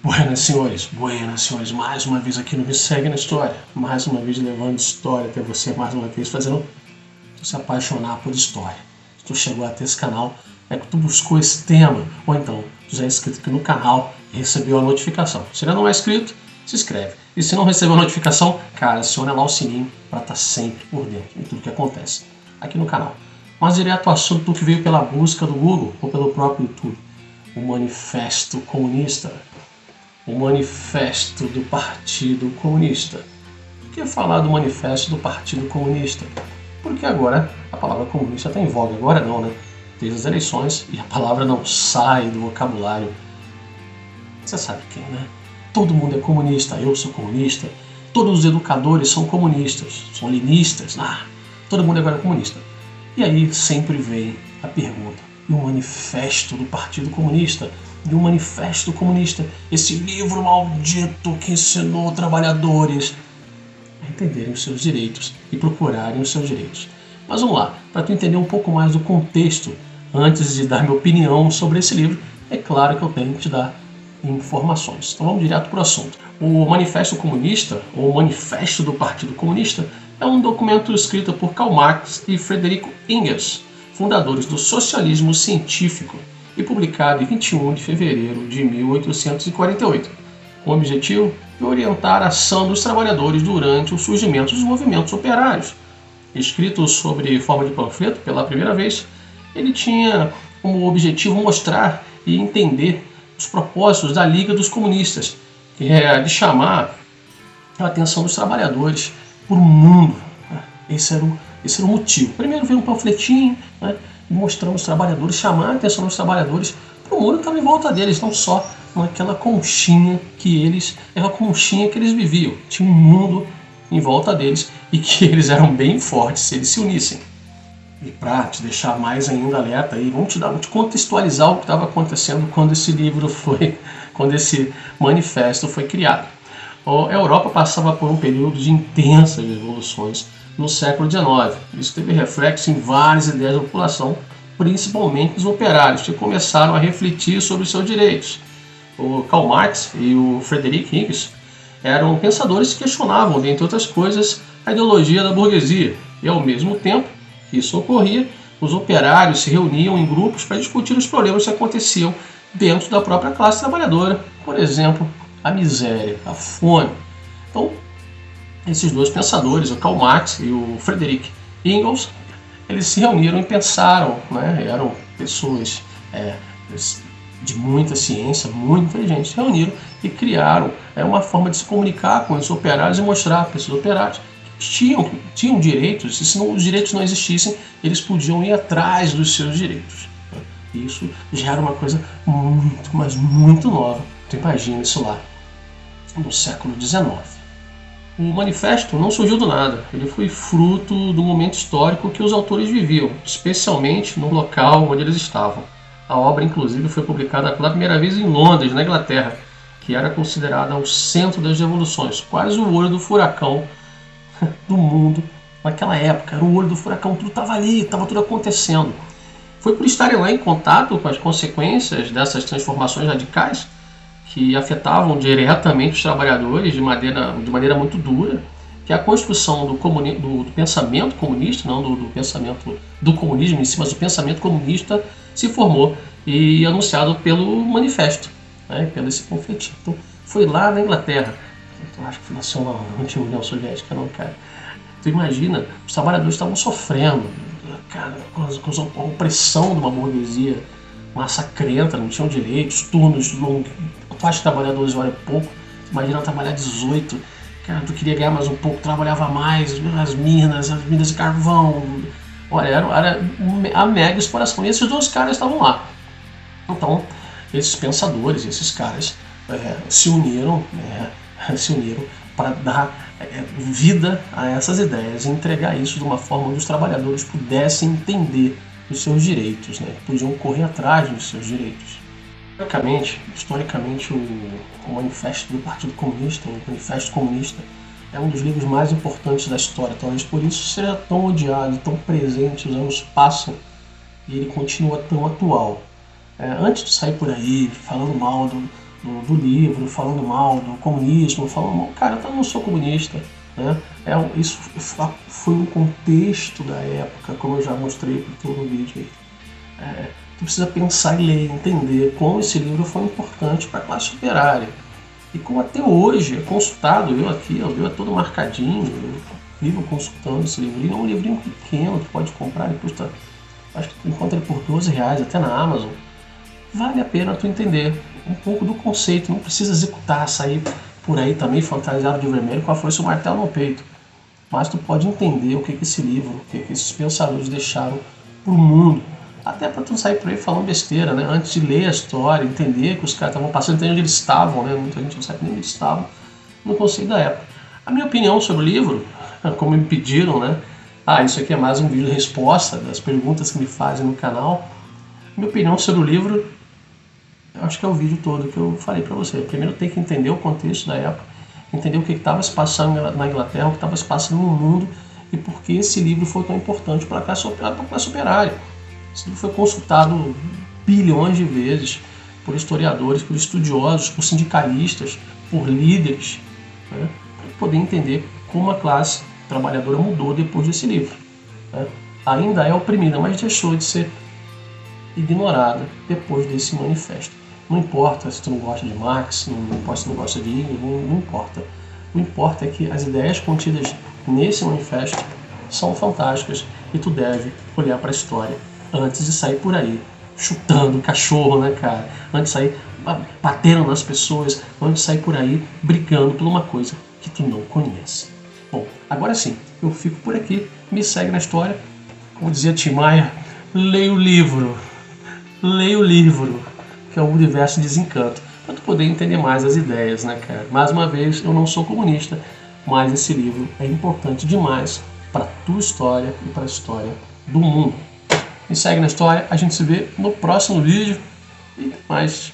Buenas senhores, mais uma vez aqui no Me Segue na História, mais uma vez levando história até você, mais uma vez fazendo tu se apaixonar por história. Se tu chegou até esse canal, é que tu buscou esse tema, ou então tu já é inscrito aqui no canal e recebeu a notificação. Se ainda não é inscrito, se inscreve. E se não recebeu a notificação, cara, aciona lá o sininho para estar sempre por dentro de tudo que acontece aqui no canal. Mas direto ao assunto que veio pela busca do Google ou pelo próprio YouTube. O Manifesto Comunista. O Manifesto do Partido Comunista. Por que falar do Manifesto do Partido Comunista? Porque agora a palavra comunista está em voga. Agora não, né? Desde as eleições e a palavra não sai do vocabulário. Você sabe quem, né? Todo mundo é comunista. Eu sou comunista. Todos os educadores são comunistas. São linistas. Todo mundo agora é comunista. E aí sempre vem a pergunta. E o Manifesto do Partido Comunista? E o Manifesto Comunista, esse livro maldito que ensinou trabalhadores a entenderem os seus direitos e procurarem os seus direitos. Mas vamos lá, para tu entender um pouco mais do contexto, antes de dar minha opinião sobre esse livro, é claro que eu tenho que te dar informações. Então vamos direto para o assunto. O Manifesto Comunista, ou Manifesto do Partido Comunista, é um documento escrito por Karl Marx e Friedrich Engels, fundadores do socialismo científico, e publicado em 21 de fevereiro de 1848, com o objetivo de orientar a ação dos trabalhadores durante o surgimento dos movimentos operários. Escrito sob forma de panfleto pela primeira vez, ele tinha como objetivo mostrar e entender os propósitos da Liga dos Comunistas, que é de chamar a atenção dos trabalhadores por um mundo. Esse era o motivo. Primeiro veio um panfletinho, mostrando os trabalhadores, chamar a atenção dos trabalhadores para o mundo que estava em volta deles, não só naquela conchinha que eles viviam. Tinha um mundo em volta deles e que eles eram bem fortes se eles se unissem. E para te deixar mais ainda alerta aí, vamos te contextualizar o que estava acontecendo quando esse manifesto foi criado. A Europa passava por um período de intensas revoluções no século XIX. Isso teve reflexo em várias ideias da população, principalmente os operários, que começaram a refletir sobre os seus direitos. O Karl Marx e o Friedrich Engels eram pensadores que questionavam, dentre outras coisas, a ideologia da burguesia. E, ao mesmo tempo que isso ocorria, os operários se reuniam em grupos para discutir os problemas que aconteciam dentro da própria classe trabalhadora. Por exemplo, a miséria, a fome. Então, esses dois pensadores, o Karl Marx e o Friedrich Engels, eles se reuniram e pensaram, eram pessoas de muita ciência, muito inteligentes, se reuniram e criaram uma forma de se comunicar com os operários e mostrar para esses operários que tinham direitos, e se os direitos não existissem, eles podiam ir atrás dos seus direitos. E isso já era uma coisa muito, mas muito nova. Tu imagina isso lá no século XIX. O manifesto não surgiu do nada, ele foi fruto do momento histórico que os autores viviam, especialmente no local onde eles estavam. A obra, inclusive, foi publicada pela primeira vez em Londres, na Inglaterra, que era considerada o centro das revoluções, quase o olho do furacão do mundo naquela época. Era o olho do furacão, tudo estava ali, estava tudo acontecendo. Foi por estarem lá em contato com as consequências dessas transformações radicais que afetavam diretamente os trabalhadores de maneira muito dura, que a construção do pensamento comunista, não do pensamento do comunismo em si, mas do pensamento comunista se formou e anunciado pelo manifesto, pelo esse panfletinho. Então, foi lá na Inglaterra. Eu acho que nasceu na antiga União Soviética, não, cara. Tu imagina, os trabalhadores estavam sofrendo, cara, com a opressão de uma burguesia massacrenta, não tinham direitos, turnos longos. Tu acha que trabalhadores olham pouco? Imagina trabalhar 18, cara, tu queria ganhar mais um pouco, trabalhava mais, as minas de carvão. Olha, era a mega exploração. E esses dois caras estavam lá. Então, esses pensadores, esses caras se uniram para dar vida a essas ideias e entregar isso de uma forma onde os trabalhadores pudessem entender os seus direitos, podiam correr atrás dos seus direitos. Historicamente, o Manifesto do Partido Comunista, o Manifesto Comunista, é um dos livros mais importantes da história. Talvez por isso seja tão odiado, tão presente, os anos passam e ele continua tão atual. Antes de sair por aí falando mal do livro, falando mal do comunismo, falando mal. Cara, eu não sou comunista, né? Isso foi um contexto da época, como eu já mostrei para todo o vídeo aí. Tu precisa pensar e ler, entender como esse livro foi importante para a classe operária. E como até hoje é consultado, eu todo marcadinho, eu vivo consultando esse livrinho. É um livrinho pequeno, tu pode comprar, ele custa, acho que tu encontra ele por R$12 até na Amazon. Vale a pena tu entender um pouco do conceito, não precisa executar, sair por aí também fantasiado de vermelho com a foice e o martelo no peito. Mas tu pode entender o que esse livro, o que esses pensadores deixaram para o mundo. Até para tu não sair por aí falando besteira, né? Antes de ler a história, entender que os caras estavam passando, entender onde eles estavam, né? Muita gente não sabe nem onde eles estavam no conceito da época. A minha opinião sobre o livro, como me pediram, né? Isso aqui é mais um vídeo de resposta das perguntas que me fazem no canal. Minha opinião sobre o livro, eu acho que é o vídeo todo que eu falei para você. Primeiro tem que entender o contexto da época, entender o que estava se passando na Inglaterra, o que estava se passando no mundo e por que esse livro foi tão importante para a classe operária. Esse livro foi consultado bilhões de vezes por historiadores, por estudiosos, por sindicalistas, por líderes, né, para poder entender como a classe trabalhadora mudou depois desse livro. Né. Ainda é oprimida, mas deixou de ser ignorada depois desse manifesto. Não importa se tu não gosta de Marx, não importa se tu não gosta de Engels, não importa. O que importa é que as ideias contidas nesse manifesto são fantásticas e tu deve olhar para a história antes de sair por aí chutando cachorro, né, cara? Antes de sair batendo nas pessoas, antes de sair por aí brigando por uma coisa que tu não conhece. Bom, agora sim, eu fico por aqui. Me segue na história. Como dizia Tim Maia, leia o livro, que é o Universo de Desencanto, para tu poder entender mais as ideias, né, cara? Mais uma vez, eu não sou comunista, mas esse livro é importante demais para a tua história e para a história do mundo. Me segue na história, a gente se vê no próximo vídeo e mais.